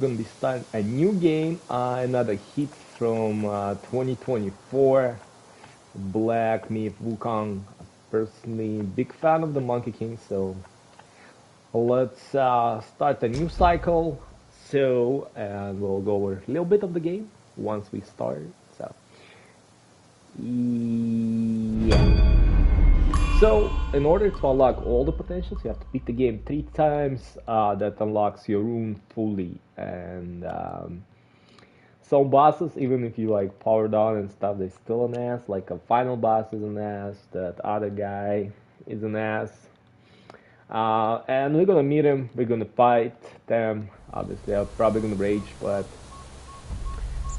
Gonna be starting a new game, another hit from 2024, Black Myth Wukong. Personally, big fan of the Monkey King, so let's start a new cycle. And we'll go over a little bit of the game once we start. So, yeah. So, in order to unlock all the potentials, you have to beat the game 3 times. That unlocks your rune fully. And some bosses, even if you like power down and stuff, they're still an ass. Like a final boss is an ass. That other guy is an ass. And we're gonna meet him. We're gonna fight them. Obviously, I'm probably gonna rage,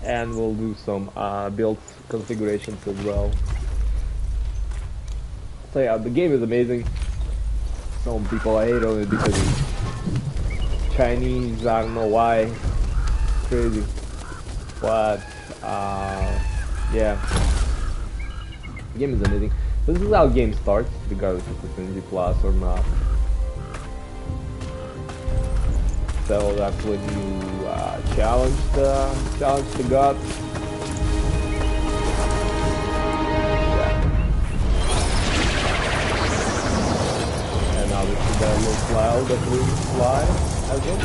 and we'll do some build configurations as well. So yeah, the game is amazing. Some people hate on it because it's Chinese, I don't know why. Crazy. But yeah. The game is amazing. So this is how the game starts, regardless if it's in G Plus or not. So that's when you challenge the god. Obviously that little cloud that will fly as well.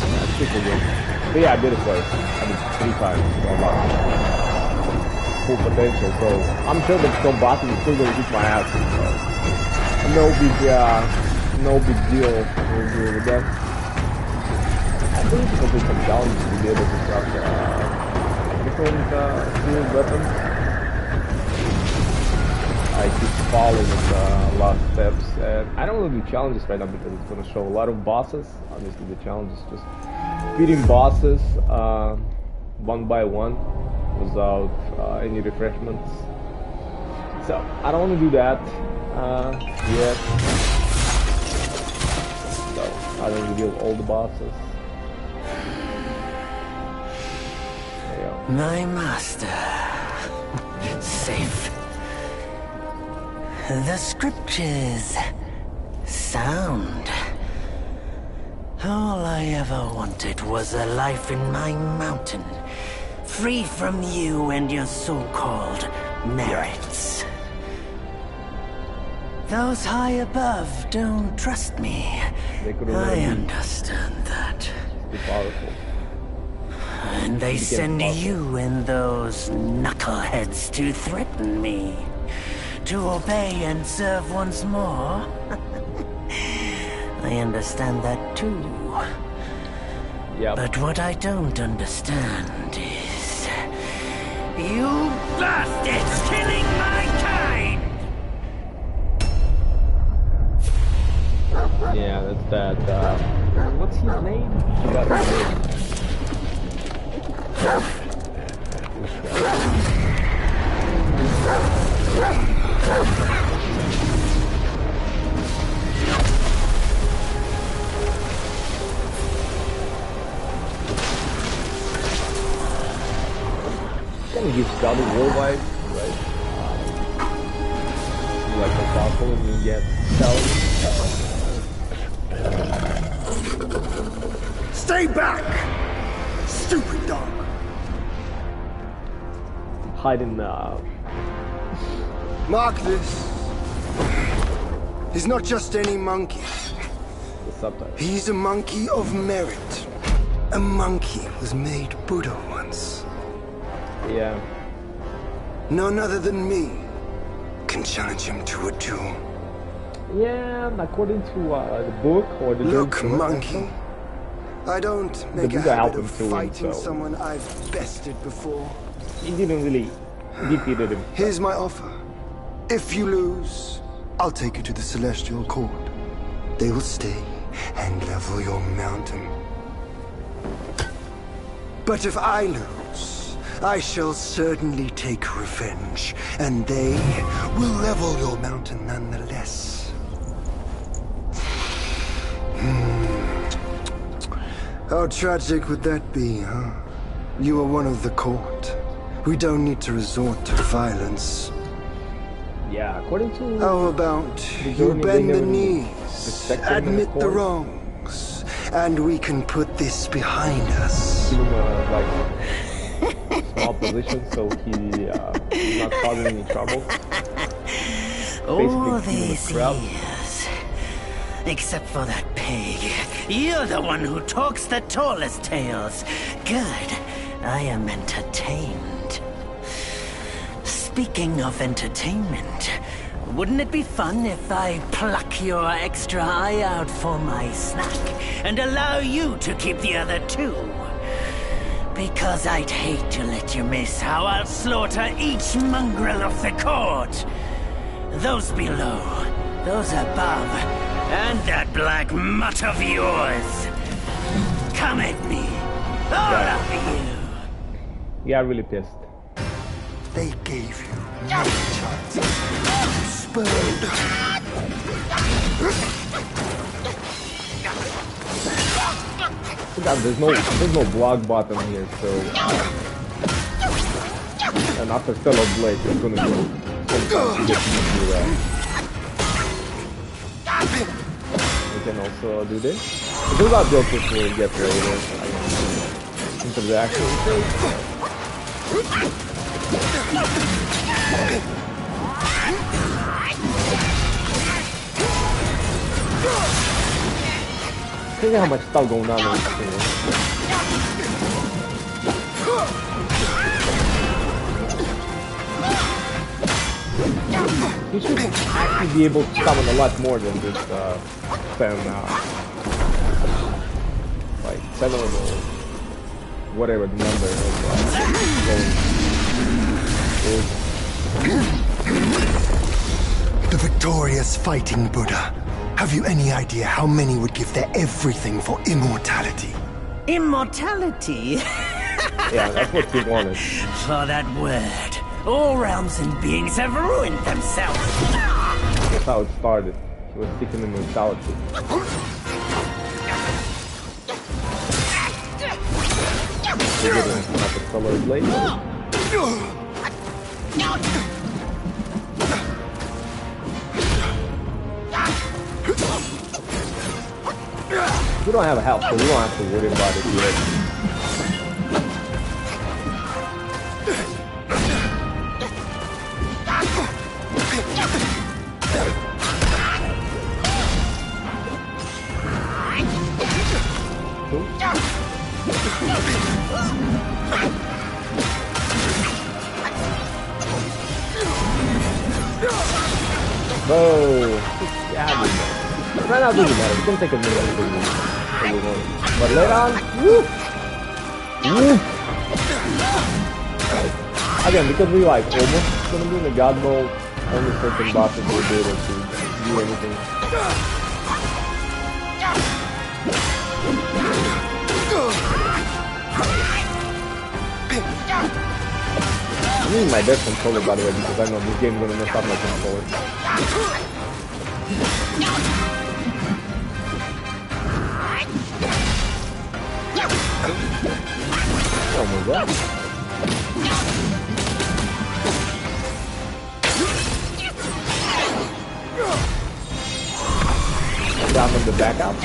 That's super good. But yeah, I did it twice. I did 3 times. So a lot. Full potential. So I'm sure that some bosses are still gonna kick my ass. So no big deal we'll do with them. I think you can take some challenges to be able to craft different weapons. I keep following the last steps, and I don't want to do challenges right now because it's going to show a lot of bosses. Obviously the challenge is just beating bosses one by one without any refreshments. So I don't want to do that yet. So I don't reveal all the bosses. There you go. My master. Safe. The scriptures sound. All I ever wanted was a life in my mountain, free from you and your so-called merits. Those high above don't trust me. I understand that. Powerful. And they send you and those knuckleheads to threaten me. To obey and serve once more? I understand that too. Yep. But what I don't understand is... you bastards killing my kind! Yeah, that's that, what's his name? I forgot his name. Kind of gives God a war vibe, right? You like the powerful and you get Stay back! Stupid dog! Hiding Mark this. He's not just any monkey. the subtitle. He's a monkey of merit. A monkey was made Buddha once. Yeah. None other than me can challenge him to a duel. Yeah, according to the book or the Look, monkey. I don't make a Buddha habit helped of him to win, fighting so someone I've bested before. he didn't really defeat him. Here's my offer. If you lose, I'll take you to the Celestial Court. They will stay and level your mountain. But if I lose, I shall certainly take revenge, and they will level your mountain nonetheless. How tragic would that be, huh? You are one of the court. We don't need to resort to violence. Yeah, according to How about the you journey, they bend the never knees, respect him in admit the court. wrongs, and we can put this behind us. Give him a small position so he's not causing any trouble. All Basically, keeping these the crowd. years. Except for that pig. You're the one who talks the tallest tales. Good. I am entertained. Speaking of entertainment, wouldn't it be fun if I pluck your extra eye out for my snack and allow you to keep the other two? Because I'd hate to let you miss how I'll slaughter each mongrel of the court. Those below, those above, and that black mutt of yours. Come at me, all of you. Yeah, really pissed. They gave you no chance. Spurned. God, there's no block button here, so and after Stellar Blade, it's gonna go sometimes to get to that. We can also do this. Those are built which we'll get later. Into the actual phase. Think how much stuff going on in this thing. You should actually be able to summon a lot more than just 10, like 7 or whatever the number is. The victorious fighting Buddha. Have you any idea how many would give their everything for immortality? Immortality? Yeah, that's what he wanted. For that word, all realms and beings have ruined themselves. That's how it started. He was seeking immortality. We're gonna have a Stellar Blade. We don't have a help, so we don't have to worry about it yet. Whoa! Yeah, right now it doesn't matter. It's gonna take a minute. But later on, woo! Woo! Again, because we like almost gonna be in the god mode, only certain bosses will be able to do anything. I'm using my best controller by the way because I know this game is gonna mess up my controller. Oh my god. Down from the back out.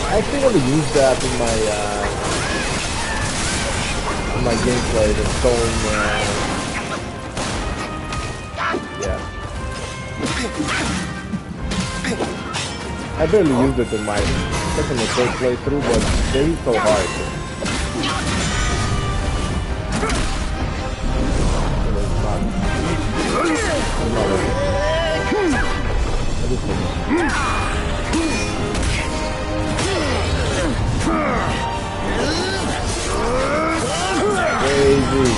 I actually want to use that in my gameplay. The stone, yeah. I barely used it in my second or third playthrough, but they're so hard. Crazy.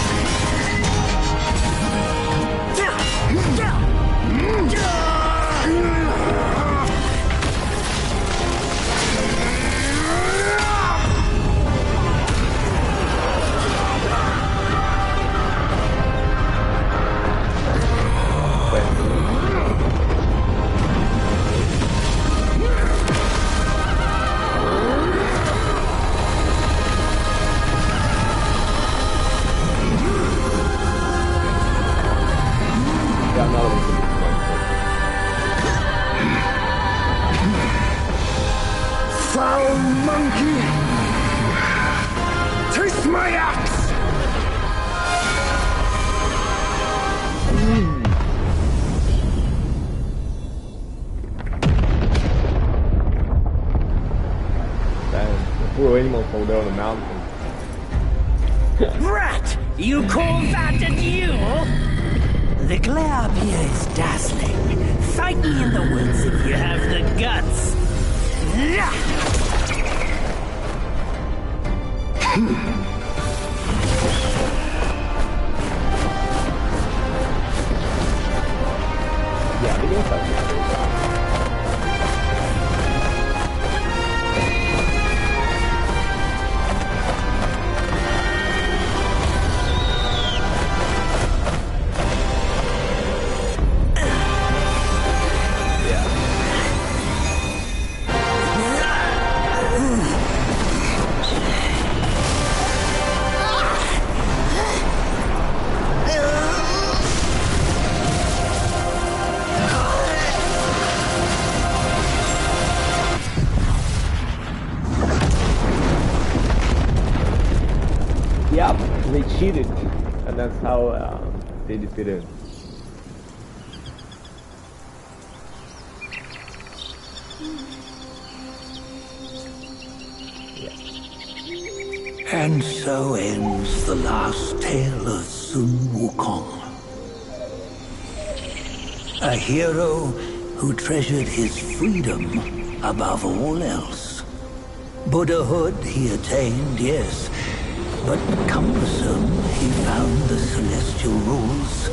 Foul monkey! Taste my axe! The poor animals fall down the mountain. Rat! You call that a duel? The glare up here is dazzling. Fight me in the woods if you have the guts. Yeah, we don't have to. Yeah, they cheated, and that's how they defeated him. And so ends the last tale of Sun Wukong. A hero who treasured his freedom above all else. Buddhahood he attained, yes, but cumbersome he found the celestial rules,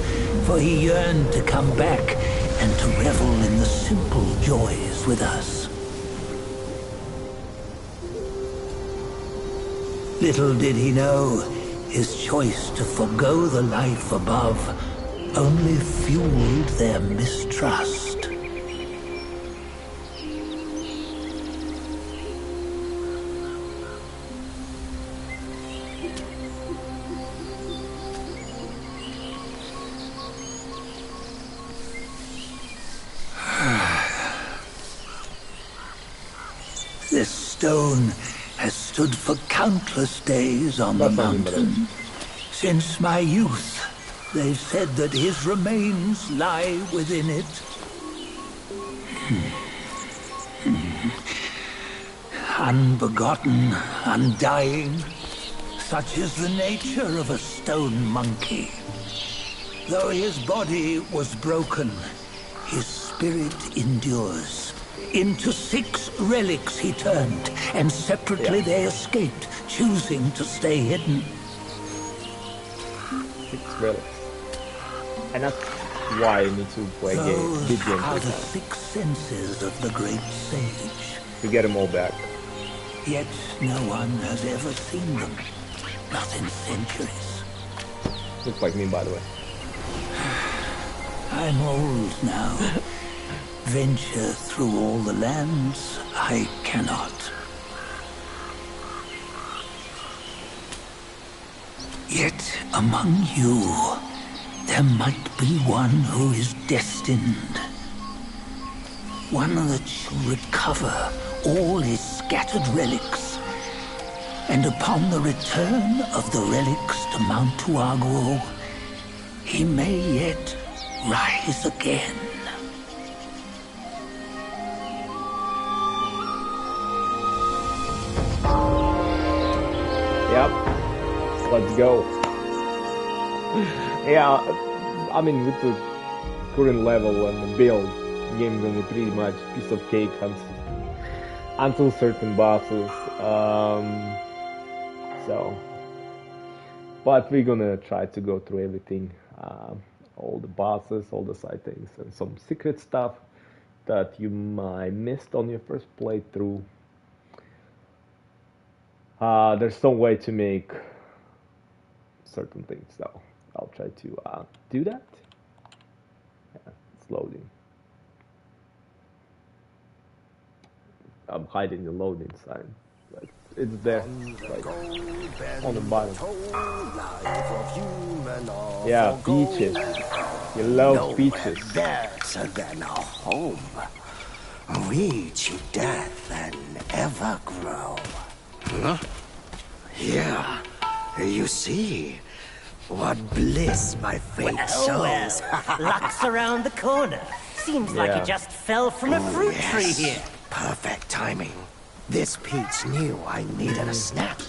for he yearned to come back and to revel in the simple joys with us. Little did he know, his choice to forgo the life above only fueled their mistrust. This stone has stood for countless days on the mountain. Since my youth, they've said that his remains lie within it. Unbegotten, undying, such is the nature of a stone monkey. Though his body was broken, his spirit endures. Into 6 relics he turned, and separately they escaped, choosing to stay hidden. 6 relics. And that's why I need to play Those games are like the that. 6 senses of the great sage. To get them all back. Yet no one has ever seen them. Not in centuries. Looks like me, by the way. I'm old now. Venture through all the lands I cannot. Yet among you, there might be one who is destined. One that shall recover all his scattered relics. And upon the return of the relics to Mount Tuaguo, he may yet rise again. Yep. Let's go. Yeah, I mean, with the current level and the build, the game's gonna be pretty much piece of cake until certain bosses. But we're gonna try to go through everything, all the bosses, all the side things, and some secret stuff that you might missed on your first playthrough. There's some way to make certain things, so I'll try to do that. Yeah, it's loading. I'm hiding the loading sign, but it's there, like on the bottom. Yeah, beaches. You love beaches. Better than a home. Reach death and ever ever grow. Huh? Yeah, you see, what bliss my fate shows. Luck's around the corner. Seems like you just fell from a fruit tree here. Perfect timing. This peach knew I needed a snack.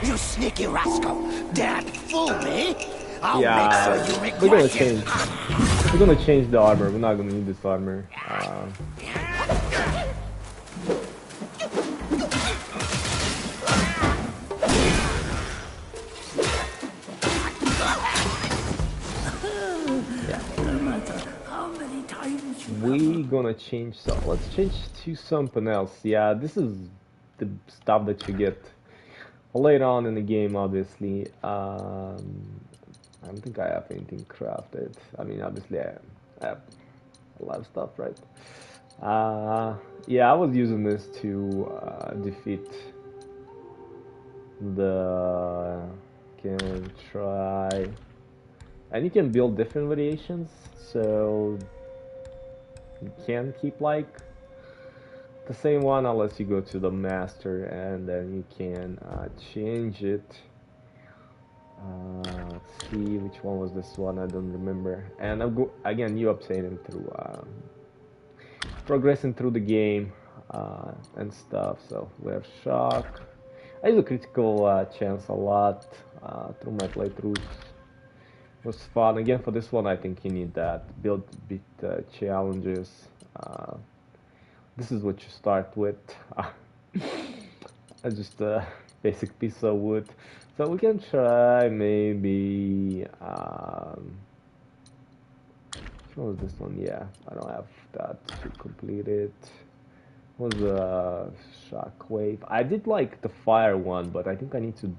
You sneaky rascal! Dare fool me? I'll make sure you regret it. We're gonna change the armor. We're not gonna need this armor. We gonna change, so let's change to something else. Yeah, this is the stuff that you get later on in the game, obviously. I don't think I have anything crafted. I mean, obviously I have a lot of stuff, right? Yeah, I was using this to defeat the, can try, and you can build different variations, so you can keep like the same one unless you go to the master, and then you can change it. Let's see, which one was this one? I don't remember. And I'll go again. You obtain him through progressing through the game and stuff. So we have shock. I use a critical chance a lot through my playthroughs. It was fun. Again, for this one, I think you need that build bit challenges. This is what you start with. Just a basic piece of wood. So we can try maybe. Which one was this one? Yeah, I don't have that to complete it. What was a shockwave? I did like the fire one, but I think I need to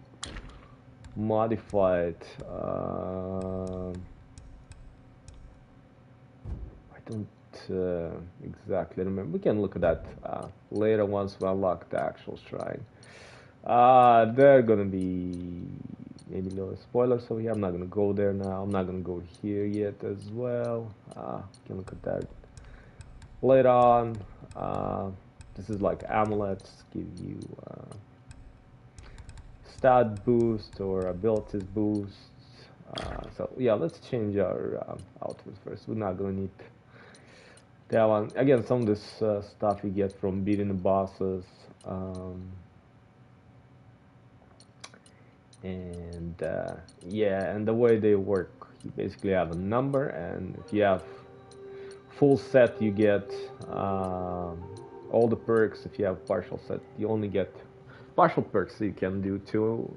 modify it. I don't exactly remember. We can look at that later once we unlock the actual shrine. They're gonna be maybe no spoilers, so yeah, I'm not gonna go there now. I'm not gonna go here yet as well. Can look at that later on. This is like amulets, give you stat boost or abilities boosts. So yeah, let's change our outfit first. We're not gonna need that one. Again, some of this stuff you get from beating the bosses. And yeah, and the way they work, you basically have a number, and if you have full set, you get all the perks. If you have partial set, you only get partial perks. So you can do two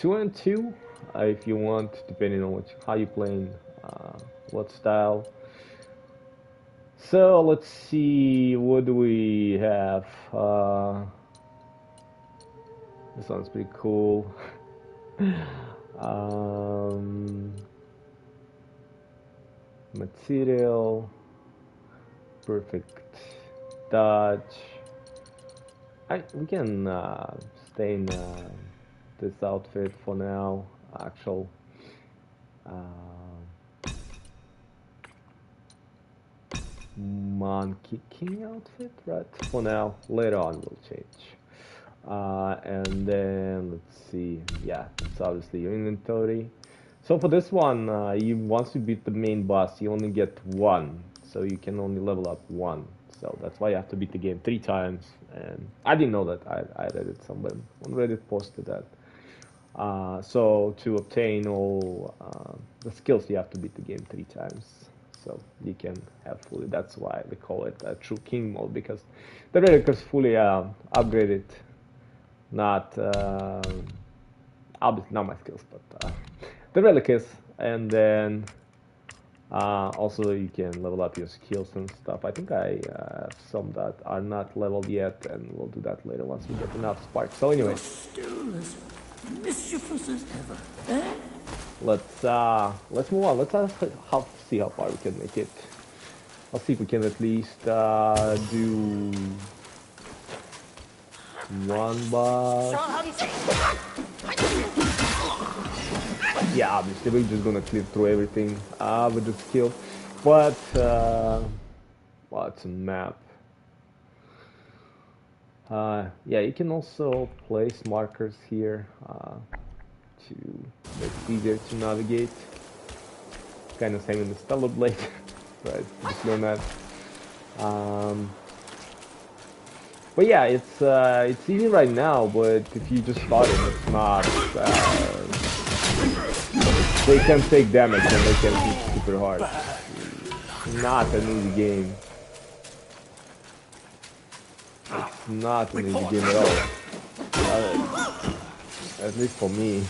and two if you want, depending on how you playing, what style. So let's see, what do we have? This one's pretty cool. Material, perfect dodge. We can stay in this outfit for now. Actual Monkey King outfit, right? For now. Later on we'll change. And then let's see. Yeah, it's obviously your inventory. So for this one, once you beat the main boss, you only get one. So you can only level up one. So that's why you have to beat the game 3 times. And I didn't know that. I read it somewhere on Reddit, posted that. So to obtain all the skills, you have to beat the game 3 times. So you can have fully. That's why they call it a true king mode, because the relic is fully upgraded. Not obviously not my skills, but the relic is. And then also you can level up your skills and stuff. I think I have some that are not leveled yet, and we'll do that later once we get enough sparks. So anyway, Still as mischievous as ever, eh? let's move on. Let's see how far we can make it. I'll see if we can at least do one boss. Yeah, obviously we're just gonna clear through everything with the skill, but Well, it's a map. Yeah, you can also place markers here to make it easier to navigate. Kind of same in the Stellar Blade, right? Just learn that. But yeah, it's easy right now. But if you just start it, it's not. They can take damage and they can hit super hard. Not an easy game. It's not an easy game at all. At least for me.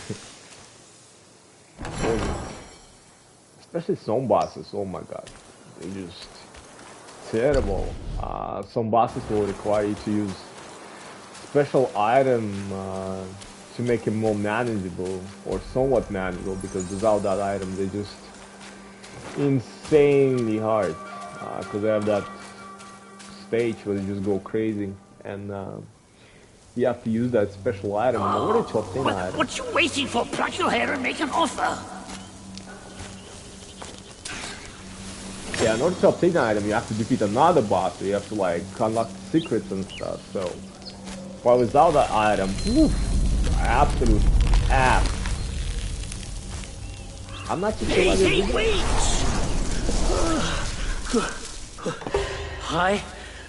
Especially some bosses, oh my god. They're just terrible. Some bosses will require you to use special item to make it more manageable or somewhat manageable, because without that item they're just insanely hard, because they have that stage where they just go crazy, and you have to use that special item in order to obtain an item. What you waiting for? Pluck your hair and make an offer. Yeah, in order to obtain an item, you have to defeat another boss, so you have to like unlock secrets and stuff. So, but without that item, absolute ass. I'm not too sure. Hey, wait! I,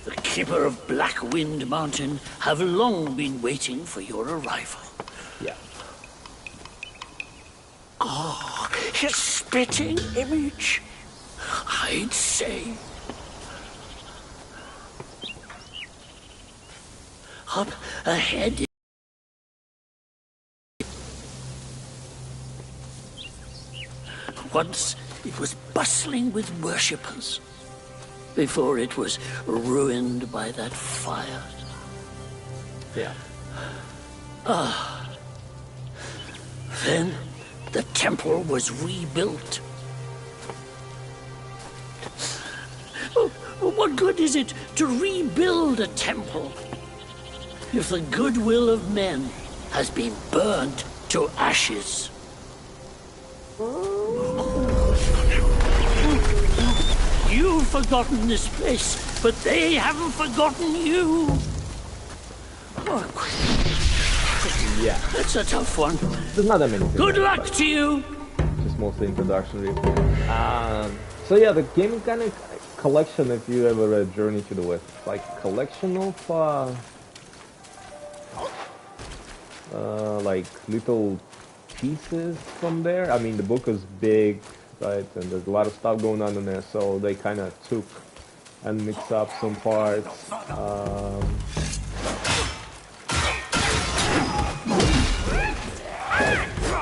the keeper of Blackwind Mountain, have long been waiting for your arrival. Yeah. Oh, his spitting image, I'd say. Up ahead. Once it was bustling with worshippers, before it was ruined by that fire. Yeah. Then the temple was rebuilt. What good is it to rebuild a temple if the goodwill of men has been burnt to ashes? You've forgotten this place, but they haven't forgotten you. Yeah. That's a tough one. There's not that many things. Good luck to you. Just mostly introductory. So yeah, the game is kind of collection. If you ever read Journey to the West, it's like a collection of like little pieces from there. I mean, the book is big, right, and there's a lot of stuff going on in there, so they kind of took and mixed up some parts.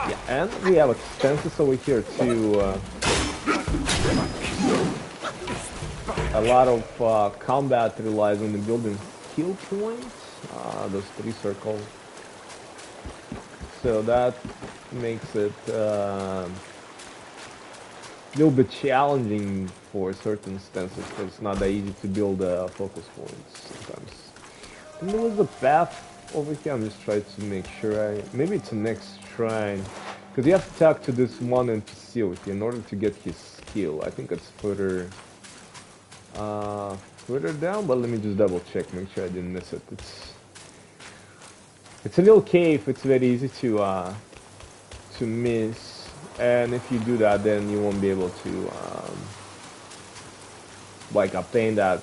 Yeah, and we have expenses over here too. A lot of combat relies on the building skill points, those 3 circles. So that makes it a little bit challenging for certain stances, because it's not that easy to build focus points sometimes. And there was a path over here. I'm just trying to make sure maybe it's the next shrine, because you have to talk to this one NPC with you in order to get his skill. I think it's further down, but let me just double check, make sure I didn't miss it. It's a little cave. It's very easy to miss, and if you do that, then you won't be able to like obtain that,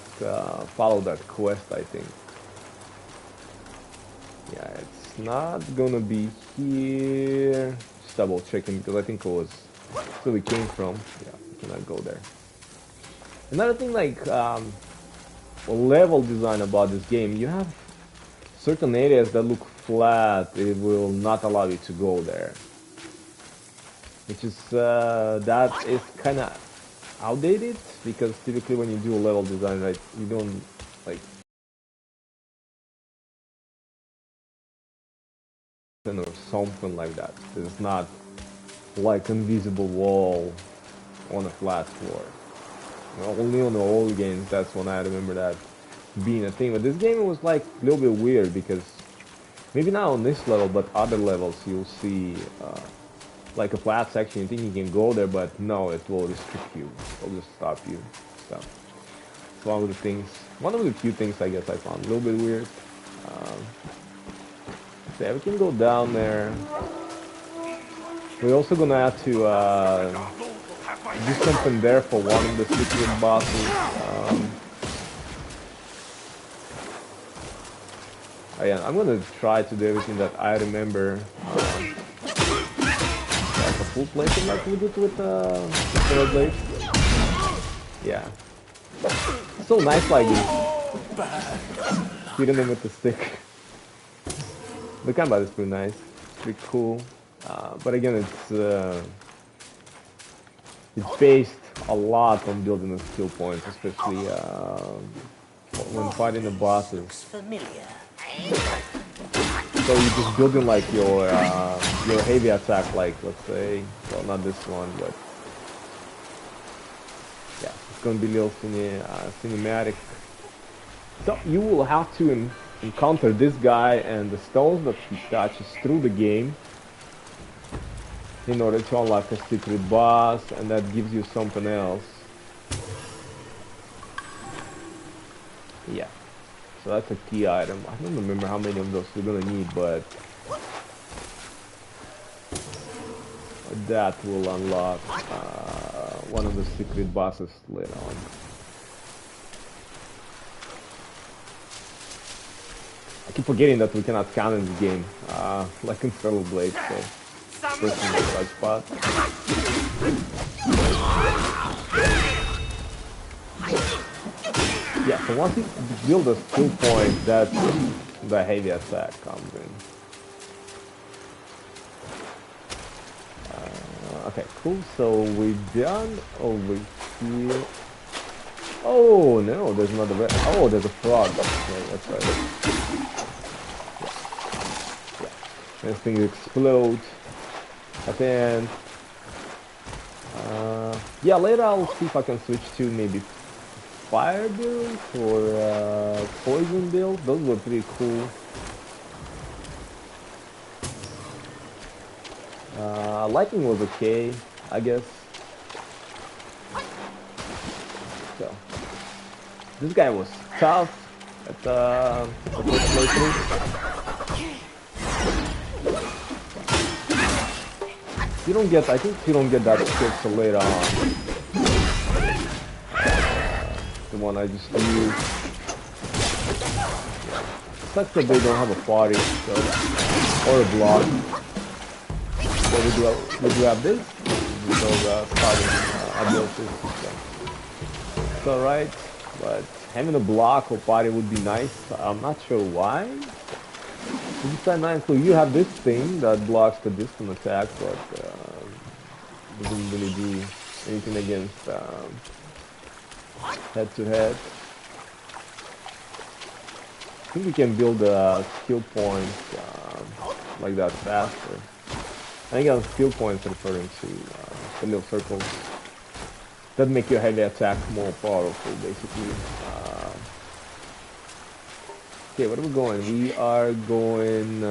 follow that quest, I think. Yeah, it's not gonna be here. Just double checking, because I think it was where we came from. Yeah, we cannot go there. Another thing, like level design about this game, you have certain areas that look flat. It will not allow you to go there, which is that is kind of outdated, because typically when you do a level design, right, you don't like or something like that. It's not like invisible wall on a flat floor. You know, only on the old games, that's when I remember that being a thing. But this game was like a little bit weird, because maybe not on this level, but other levels you'll see like a flat section. You think you can go there, but no, it will restrict you. It will just stop you. So It's one of the things, one of the few things I guess I found a little bit weird. So yeah, we can go down there. We're also gonna have to do something there for one of the secret bosses. Yeah, I'm gonna try to do everything that I remember. Like a full playthrough like we did with the Blade. Yeah. It's so nice like hitting him with the stick. The combat is pretty nice. It's pretty cool. But again, it's based a lot on building the skill points, especially when fighting the bosses. Familiar. So you're just building like your heavy attack, like let's say, well, not this one, but yeah, it's gonna be a little cinematic. So you will have to encounter this guy and the stones that he touches through the game in order to unlock a secret boss, and that gives you something else. Yeah. So that's a key item. I don't remember how many of those we're gonna need, but that will unlock one of the secret bosses later on. I keep forgetting that we cannot count in this game, like in Feral Blade, so first in the right spot. Yeah, so once you build a skill point, that's the heavy attack comes in. Okay, cool. So we're done over here. Oh no, there's another. Oh, there's a frog. Okay, that's right. Yeah. This thing explodes at the end. Yeah, later I'll see if I can switch to maybe fire build or poison build. Those were pretty cool. Lightning was okay, I guess. So this guy was tough at the first playthrough. You don't get, I think you don't get that skill till later on. The one I just used. Sucks that they don't have a party, so, or a block. So we do have this. Those starting abilities. It's alright, but having a block or party would be nice. I'm not sure why. This time 9, so you have this thing that blocks the distant attack, but doesn't really do anything against head to head. I think we can build skill points like that faster. I think skill points referring to the little circles that make your heavy attack more powerful, basically. Okay, where are we going? We are going.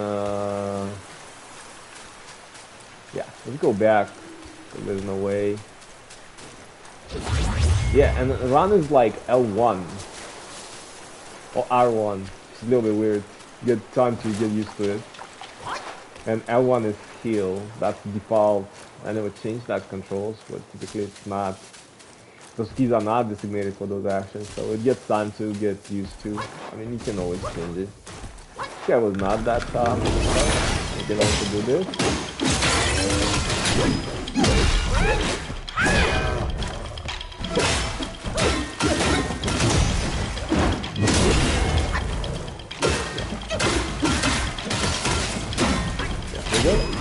Yeah, let's go back. There's no way. Yeah, and run is like L1 or R1. It's a little bit weird. Get time to get used to it. And L1 is heal. That's the default. I never changed that controls, but typically it's not. Those keys are not designated for those actions, so it gets time to get used to. I mean, you can always change it. This guy was not that tough. You can also do this.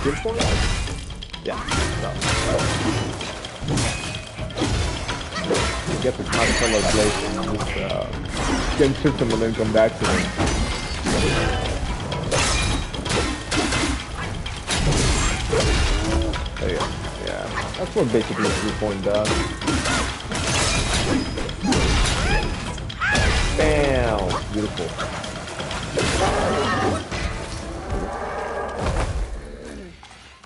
Good for it? Yeah, no. Get the top color blade and just can shoot them and then come back to them. There you go. Yeah, that's what basically the 3-point does. Bam! Beautiful.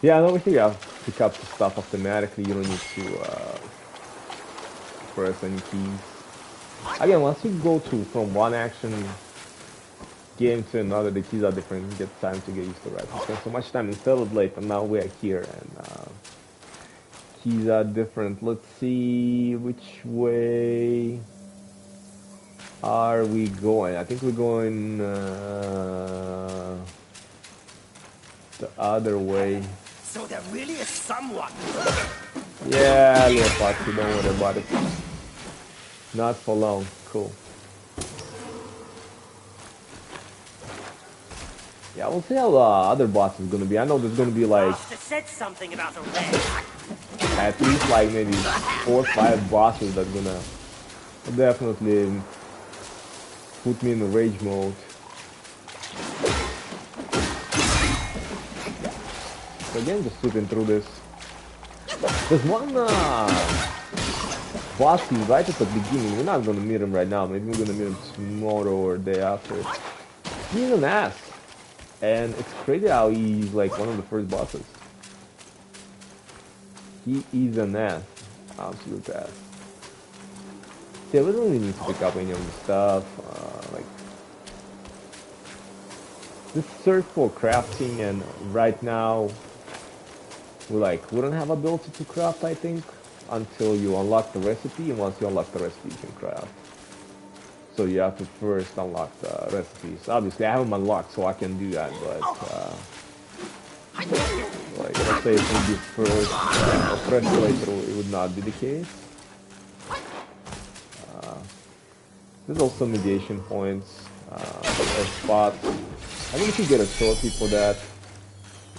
Yeah, and over here you have to pick up the stuff automatically. You don't need to press any keys. Again, once you go to from one action game to another, the keys are different. You get time to get used to it. Right? We spent so much time in Cell Blade, and now we are here, and keys are different. Let's see which way are we going. I think we're going the other way. So there really is someone. Yeah, little Foxy, don't worry about it. Not for long. Cool. Yeah, we'll see how the other boss is gonna be. I know there's gonna be like Said something about a red. at least like maybe 4 or 5 bosses that's gonna definitely put me in the rage mode. So again, just sweeping through this. There's one boss he's right at the beginning. We're not gonna meet him right now. Maybe we're gonna meet him tomorrow or day after. He's an ass. And it's crazy how he's like one of the first bosses. He is an ass. Absolute ass. See, I don't really need to pick up any of the stuff. Like, just search for crafting, and right now, we don't have ability to craft, I think, until you unlock the recipe, and once you unlock the recipe, you can craft. So you have to first unlock the recipes. Obviously, I have them unlocked, so I can do that, but like, let's say if we do first fresh playthrough, it would not be the case. There's also mediation points or spots. I think you get a trophy for that.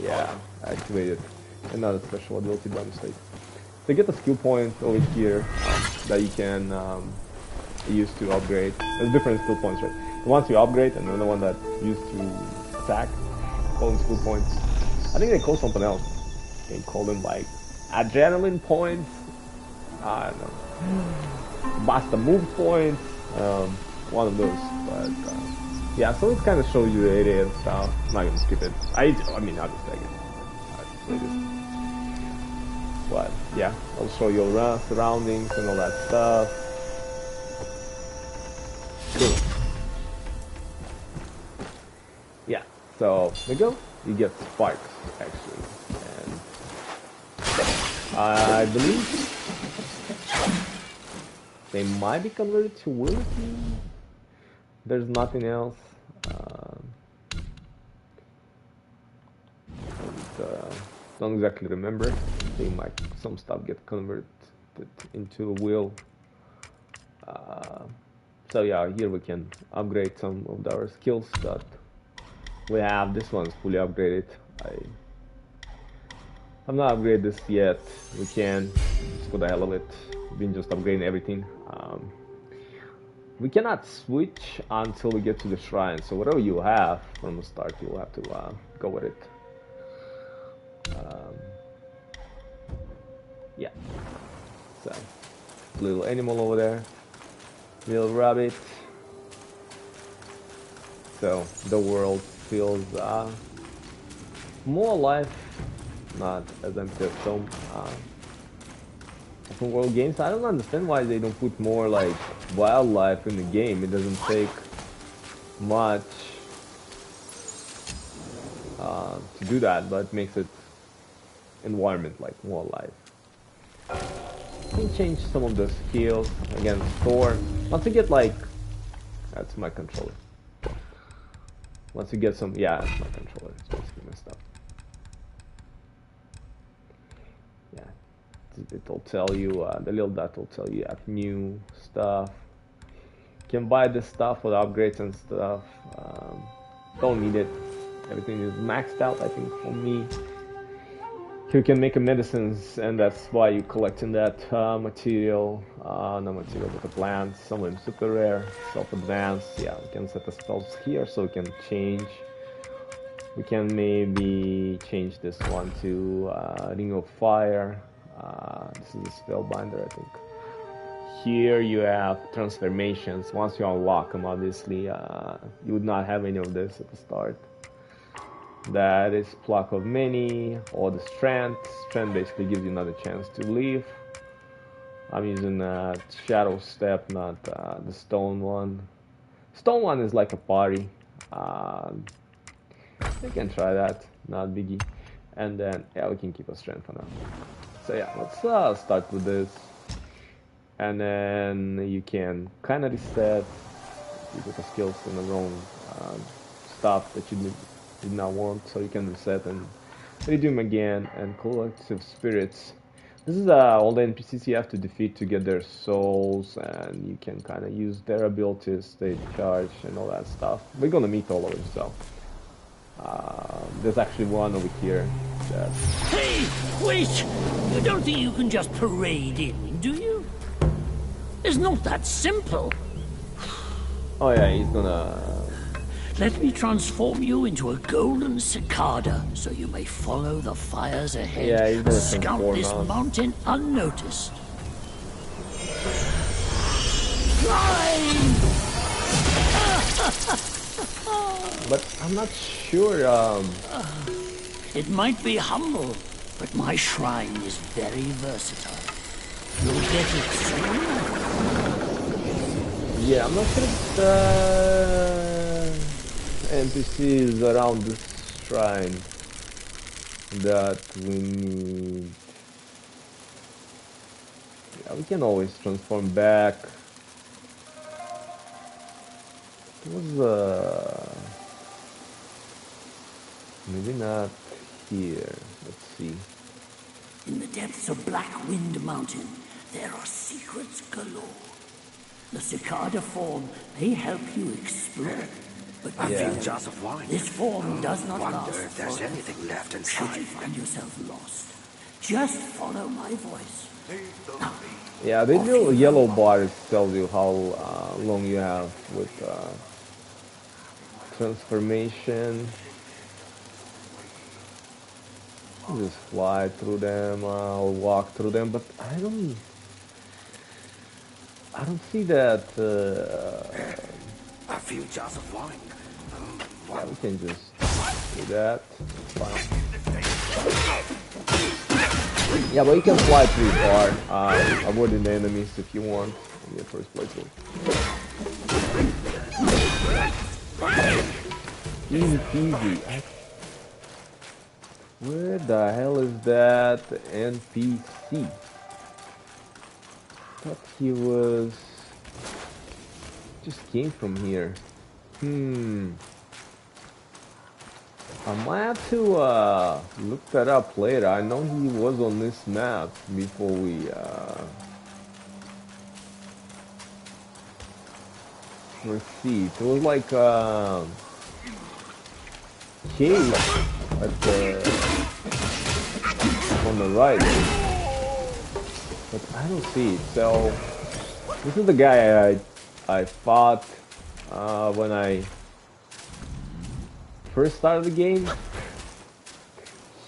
Yeah, I activated another special ability by mistake. So you get a skill point over here that you can use to upgrade. There's different skill points, right? The ones you upgrade and the one that used to attack, call them skill points. I think they call something else. They call them like adrenaline points. I don't know. Basta move points. One of those. But yeah, so it kind of shows you the area and stuff. I'm not gonna skip it. I mean, obviously I can play this. But yeah, I'll show you around surroundings and all that stuff. Cool. Yeah, so there you go. You get sparks actually, and I believe they might be converted to wood. There's nothing else. Don't exactly remember. I think some stuff get converted into a wheel. So yeah, here we can upgrade some of our skills that we have. This one's fully upgraded. I'm not upgraded this yet. We can, just for the hell of it. We've been just upgrading everything. We cannot switch until we get to the shrine. So whatever you have from the start, you'll have to go with it. Yeah. So little animal over there. Little rabbit. So the world feels more alive, not as empty as some open world games. I don't understand why they don't put more like wildlife in the game. It doesn't take much to do that, but it makes it environment like more alive. I can change some of the skills. Again, store. Once you get like, that's my controller. Once you get some, yeah, that's my controller. It's basically messed up. Yeah, it'll tell you, the little dot will tell you have new stuff. You can buy this stuff with upgrades and stuff. Don't need it. Everything is maxed out, I think, for me. You can make medicines, and that's why you're collecting that material. No material, but the plants. Some of them super rare, self-advanced. Yeah, we can set the spells here, so we can change. We can maybe change this one to Ring of Fire. This is a spellbinder, I think. Here you have transformations. Once you unlock them, obviously, you would not have any of this at the start. That is Pluck of Many, or the Strength. Strength basically gives you another chance to leave. I'm using Shadow Step, not the Stone one. Stone one is like a party. We can try that, not biggie. And then, yeah, we can keep a strength for now. So yeah, let's start with this. And then you can kind of reset. You put the skills in the wrong stuff that you did not want, so you can reset and redeem again. And collective spirits. This is all the NPCs you have to defeat to get their souls, and you can kind of use their abilities, they charge, and all that stuff. We're gonna meet all of them, so. There's actually one over here. Hey, wait! You don't think you can just parade in, do you? It's not that simple. Oh yeah, he's gonna... Let me transform you into a golden cicada, so you may follow the fires ahead. Yeah, he's gonna scout this mountain unnoticed. Fly! But I'm not sure, It might be humble, but my shrine is very versatile. You'll get it soon. Yeah, I'm not sure if NPCs around this shrine that we need. Yeah, we can always transform back. It was maybe not here. Let's see. In the depths of Black Wind Mountain, there are secrets galore. The cicada form may help you explore. But A few jars of wine. this form does not Wonder last if there's forever. anything left Should inside. you find yourself lost, just follow my voice. Yeah, the little yellow bars tell you how long you have with transformation. I'll just fly through them, I'll walk through them, but I don't see that. A few jars of wine. Yeah, we can just do that. Fine. Yeah, but you can fly pretty far, avoiding the enemies if you want in your first playthrough. Easy peasy. Where the hell is that NPC? Thought he was... just came from here. I might have to look that up later. I know he was on this map before we let's see. It was like cave at the on the right, but I don't see it. So this is the guy I fought when I first started the game.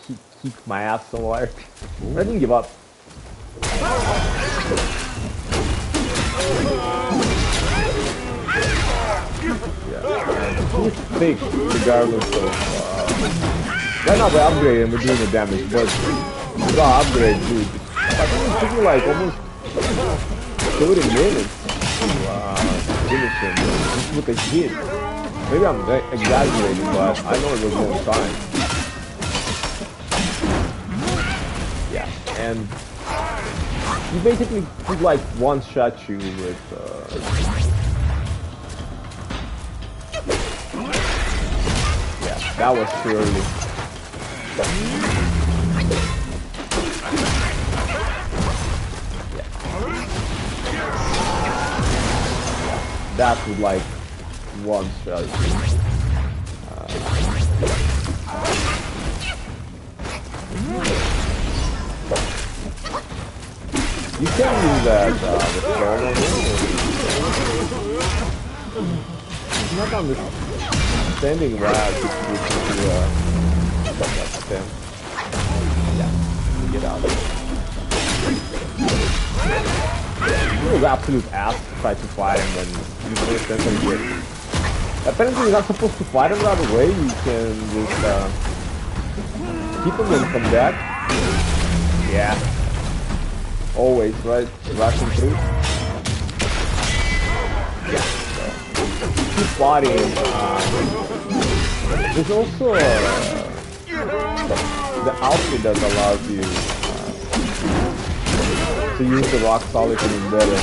He kicked my ass so hard. I didn't give up. Yeah, he's thick regardless of. Right now we're upgrading, we're doing the damage, but we got upgrade, dude. I think it took me like almost 30 minutes to finish him just with a hit. Maybe I'm exaggerating, but I know it was a long time. Yeah, and he basically could like one-shot you with yeah, that was too early. Yeah. That would like one shot. You can use that the stone on him. He's not on the standing rag to him. Yeah, get out. He was absolute ass to try to fight him and use no sense of it. Apparently you're not supposed to fight him right away, you can just keep him and come back. Yeah. always, right? Rushing through. Yeah. So, keep fighting. There's also the outfit that allows you to use the rock solid even better.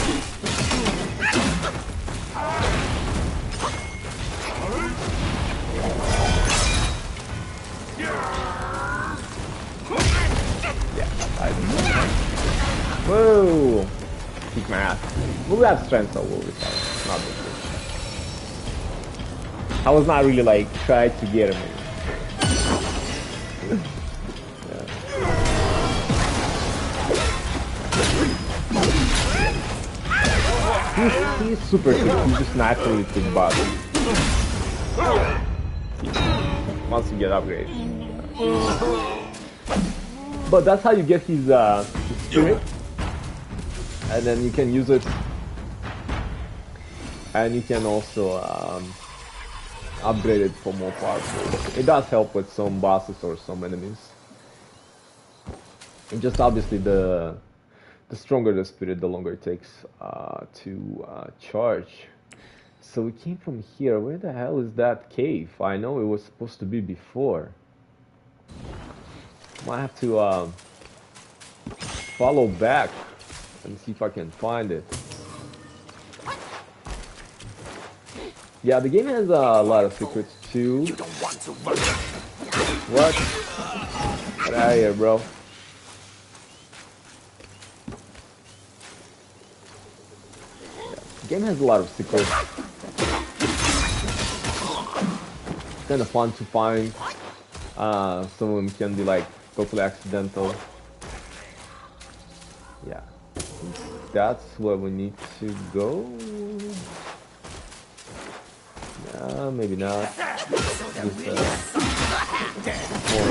Whoa! Kick my ass. We'll have strength, so we'll be fine. Not big deal. I was not really like trying to get him. He's super quick. He's just naturally quick body. Once you get upgrades. But that's how you get his spirit. And then you can use it, and you can also upgrade it for more powerful. It does help with some bosses or some enemies. And just obviously the stronger the spirit, the longer it takes to charge. So we came from here. Where the hell is that cave? I know it was supposed to be before. Might have to follow back and see if I can find it. Yeah, the game has a lot of secrets too. What? Get out of here, bro. Yeah, the game has a lot of secrets. It's kind of fun to find. Some of them can be like totally accidental. Yeah. That's where we need to go. Maybe not. Just, for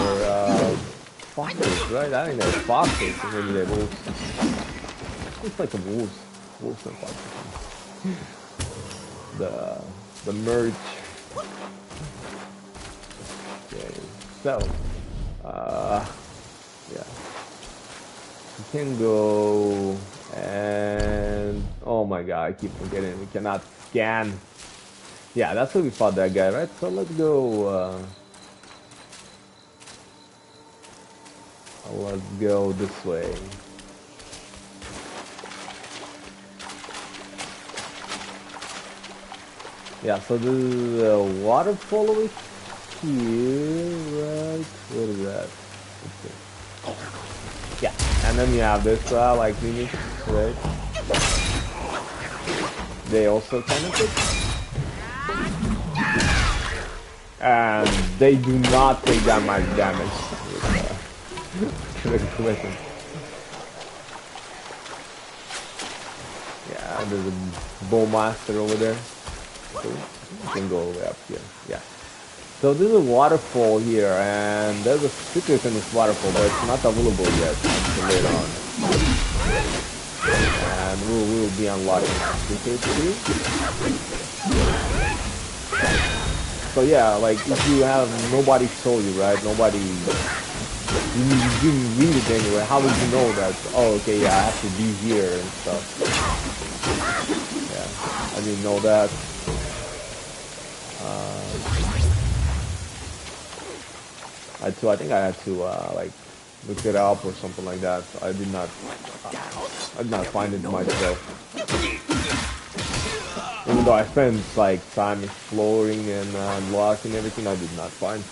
foxes, right? I think they're foxes. Maybe they're wolves. Looks like a wolves. Wolves and foxes. The merge. Okay. So, yeah. We can go and oh my god, I keep forgetting we cannot scan. Yeah, that's where we fought that guy, right? So let's go this way. Yeah, so the waterfall over here, right? What is that? Okay. Yeah, and then you have this like mimics, right? They also kind of fit. And they do not take that much damage with collision. Yeah, there's a bowmaster over there. So you can go all the way up here. Yeah. So there's a waterfall here, and there's a secret in this waterfall, but it's not available yet until later on. And we will be unlocking secrets too. So yeah, like if you have nobody told you, right? Nobody, you didn't read it anywhere. How would you know that? Oh, okay, yeah, I have to be here and stuff. Yeah, I didn't know that. I think I had to like look it up or something like that. So I did not find it myself. Even though I spent like time exploring and unlocking everything, I did not find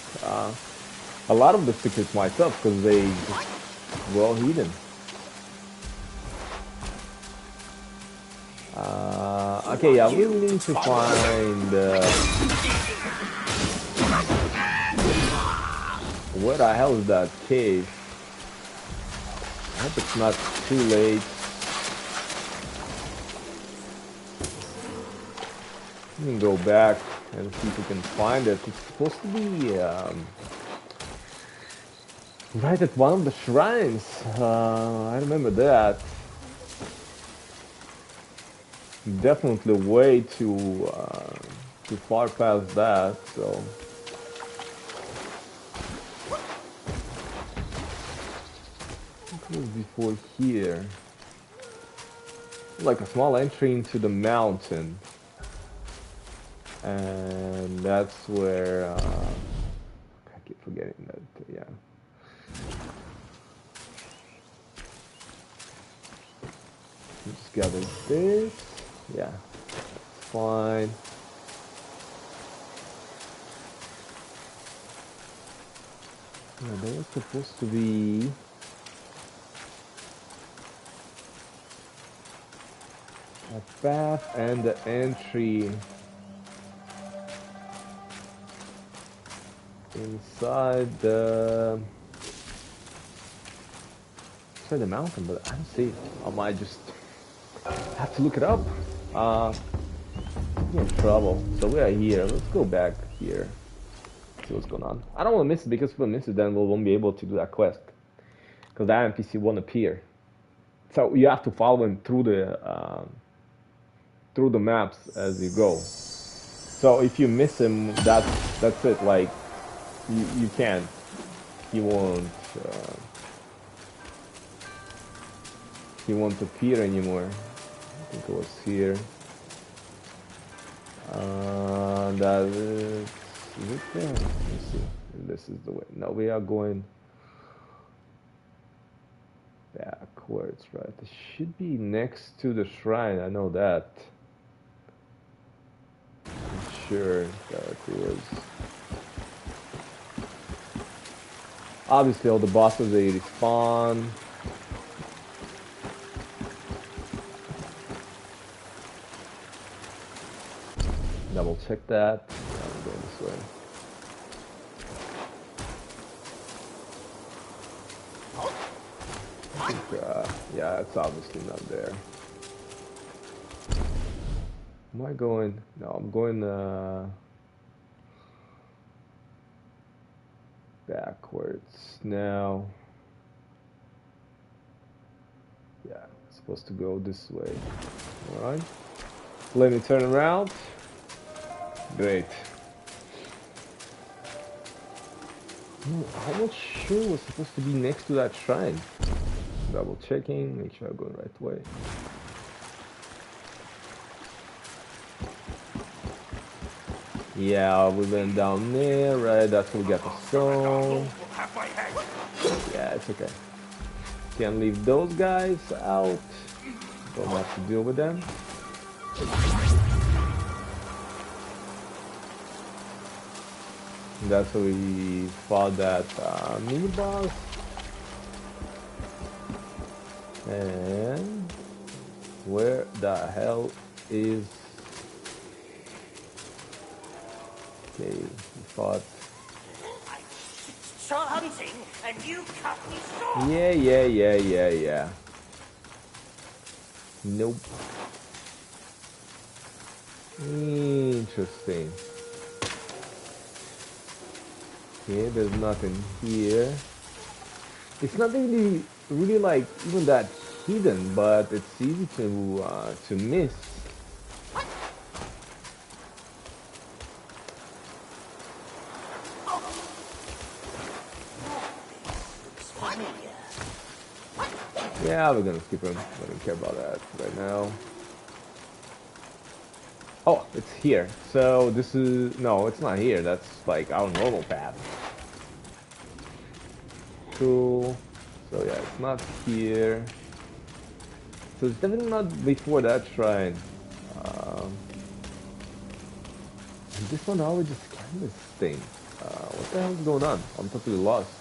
a lot of the secrets myself because they just well hidden. Okay, yeah, we need to find where the hell is that cave? I hope it's not too late. We can go back and see if we can find it. It's supposed to be right at one of the shrines. I remember that. Definitely way too far past that. So. It was before here. like a small entry into the mountain, and that's where I keep forgetting that. Yeah. Just gather this. Yeah, that's fine. Yeah, there was supposed to be a path and the entry inside the mountain, but I don't see it. I might just have to look it up. I'm in trouble. So we are here. Let's go back here. See what's going on. I don't want to miss it, because if we miss it, then we won't be able to do that quest, because that NPC won't appear. So you have to follow him through the maps as you go. So if you miss him, that's it. Like you can't. He won't. He won't appear anymore. I think it was here. That is it there? Let me see. This is the way. No, we are going backwards, right? It should be next to the shrine. I know that. I'm sure that it was. Obviously, all the bosses, they respawn. Double check that. I'm going this way. I think, yeah, it's obviously not there. Am I going? No, I'm going backwards now. Yeah, it's supposed to go this way. Alright. Let me turn around. Great. I'm not sure what's supposed to be next to that shrine. Double checking, make sure I'm going the right way. Yeah, we went down there, right? That's where we got the stone. Yeah, it's okay. Can't leave those guys out. Don't have to deal with them. That's where we fought that mini boss. And where the hell is... Okay, we fought... Saw hunting and you cut me short. Yeah. Nope. Interesting. Okay, there's nothing here. It's not really like even that hidden, but it's easy to miss. Yeah, we're gonna skip him. I don't care about that right now. Oh, it's here. So this is... No, it's not here. That's like our normal path. Cool. So yeah, it's not here. So it's definitely not before that shrine. And this one always just scanned this thing. What the hell is going on? I'm totally lost.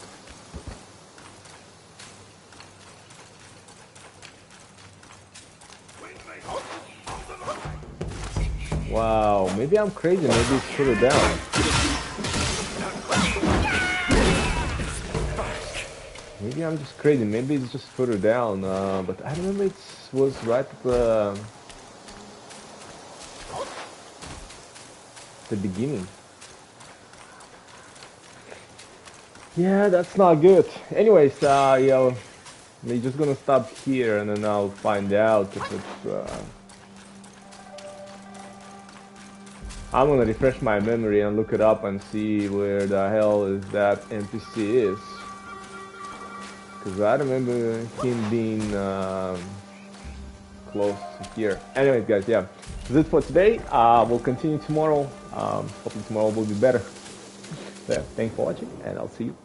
Wow, maybe I'm crazy. Maybe it's further down. Maybe I'm just crazy. Maybe it's just further down. But I remember it was right at the beginning. Yeah, that's not good. Anyways, yeah, we're just gonna stop here and then I'll find out if it's... I'm gonna refresh my memory and look it up and see where the hell is that NPC is. Because I remember him being close to here. Anyways, guys, yeah, that's it for today. We'll continue tomorrow. Hopefully tomorrow will be better. So, yeah, thanks for watching, and I'll see you